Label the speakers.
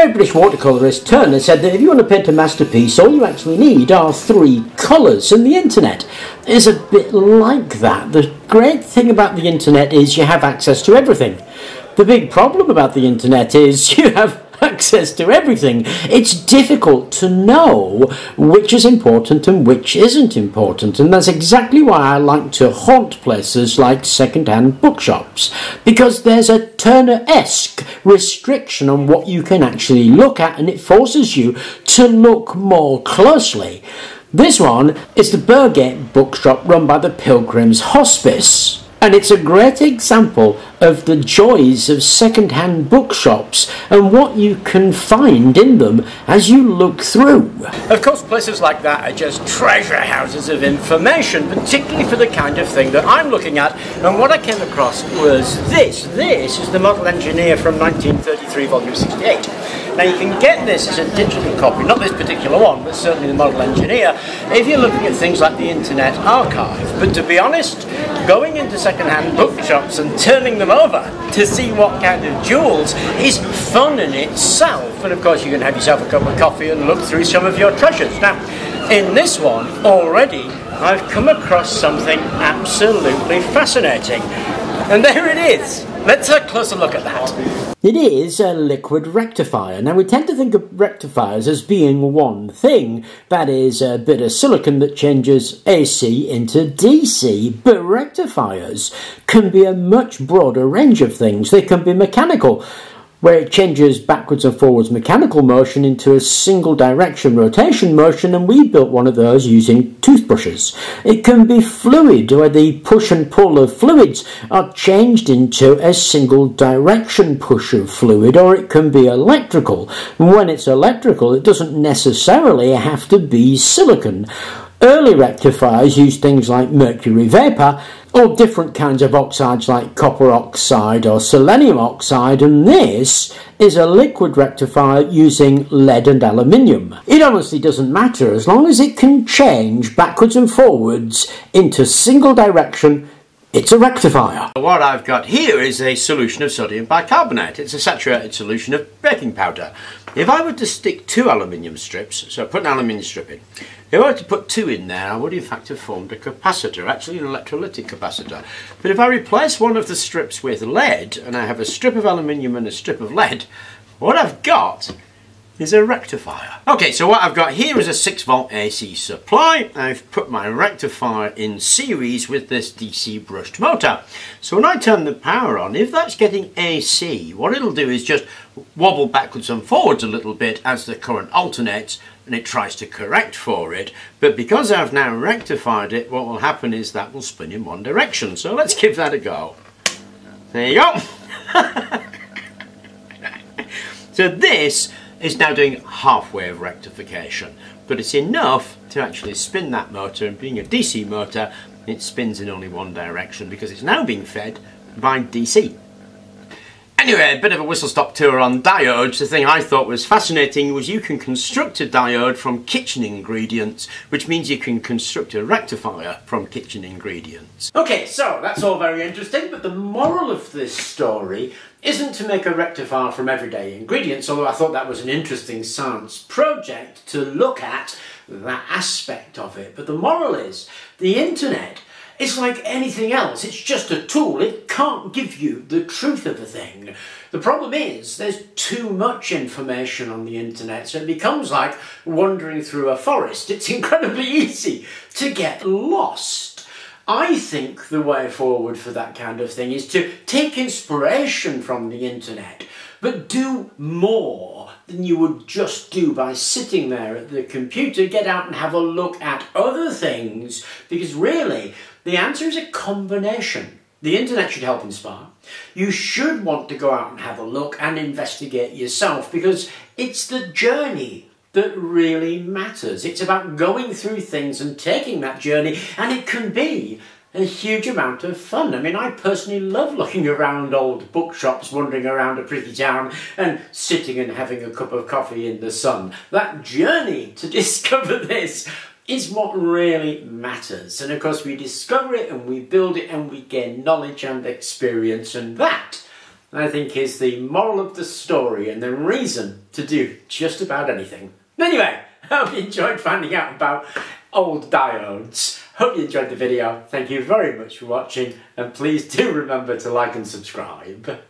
Speaker 1: great British watercolourist Turner said that if you want to paint a masterpiece, all you actually need are 3 colours, and the internet is a bit like that. The great thing about the internet is you have access to everything. The big problem about the internet is you have access to everything. It's difficult to know which is important and which isn't important, and that's exactly why I like to haunt places like second-hand bookshops, because there's a Turner-esque restriction on what you can actually look at, and it forces you to look more closely. This one is the Burgate bookshop run by the Pilgrims Hospice. And it's a great example of the joys of second-hand bookshops and what you can find in them as you look through. Of course, places like that are just treasure houses of information, particularly for the kind of thing that I'm looking at. And what I came across was this. This is the Model Engineer from 1933, volume 68. Now you can get this as a digital copy, not this particular one, but certainly the Model Engineer, if you're looking at things like the Internet Archive. But to be honest, going into second-hand bookshops and turning them over to see what kind of jewels is fun in itself. And of course you can have yourself a cup of coffee and look through some of your treasures. Now, in this one, already, I've come across something absolutely fascinating. And there it is. Let's have a closer look at that. It is a liquid rectifier. Now we tend to think of rectifiers as being one thing, that is a bit of silicon that changes AC into DC, but rectifiers can be a much broader range of things. They can be mechanical, where it changes backwards and forwards mechanical motion into a single direction rotation motion, and we built one of those using toothbrushes. It can be fluid, where the push and pull of fluids are changed into a single direction push of fluid, or it can be electrical. And when it's electrical, it doesn't necessarily have to be silicon. Early rectifiers used things like mercury vapour, or different kinds of oxides like copper oxide or selenium oxide, and this is a liquid rectifier using lead and aluminium. It honestly doesn't matter as long as it can change backwards and forwards into single direction. It's a rectifier. What I've got here is a solution of sodium bicarbonate. It's a saturated solution of baking powder. If I were to stick 2 aluminium strips, so put an aluminium strip in, if I were to put 2 in there, I would in fact have formed a capacitor, actually an electrolytic capacitor. But if I replace one of the strips with lead, and I have a strip of aluminium and a strip of lead, what I've got is a rectifier. Okay, so what I've got here is a 6-volt AC supply. I've put my rectifier in series with this DC brushed motor. So when I turn the power on, if that's getting AC, what it'll do is just wobble backwards and forwards a little bit as the current alternates, and it tries to correct for it. But because I've now rectified it, what will happen is that will spin in one direction. So let's give that a go. There you go. So this is now doing half-wave rectification, but it's enough to actually spin that motor, and being a DC motor, it spins in only one direction because it's now being fed by DC. Anyway, a bit of a whistle-stop tour on diodes. The thing I thought was fascinating was you can construct a diode from kitchen ingredients, which means you can construct a rectifier from kitchen ingredients. Okay, so that's all very interesting, but the moral of this story isn't to make a rectifier from everyday ingredients, although I thought that was an interesting science project to look at that aspect of it. But the moral is, the internet is like anything else. It's just a tool. It can't give you the truth of a thing. The problem is there's too much information on the internet, so it becomes like wandering through a forest. It's incredibly easy to get lost. I think the way forward for that kind of thing is to take inspiration from the internet, but do more than you would just do by sitting there at the computer. Get out and have a look at other things, because really the answer is a combination. The internet should help inspire. You should want to go out and have a look and investigate yourself, because it's the journey that really matters. It's about going through things and taking that journey, and it can be a huge amount of fun. I mean, I personally love looking around old bookshops, wandering around a pretty town and sitting and having a cup of coffee in the sun. That journey to discover this is what really matters. And of course we discover it and we build it and we gain knowledge and experience, and that I think is the moral of the story and the reason to do just about anything. Anyway, I hope you enjoyed finding out about old diodes. Hope you enjoyed the video. Thank you very much for watching, and please do remember to like and subscribe.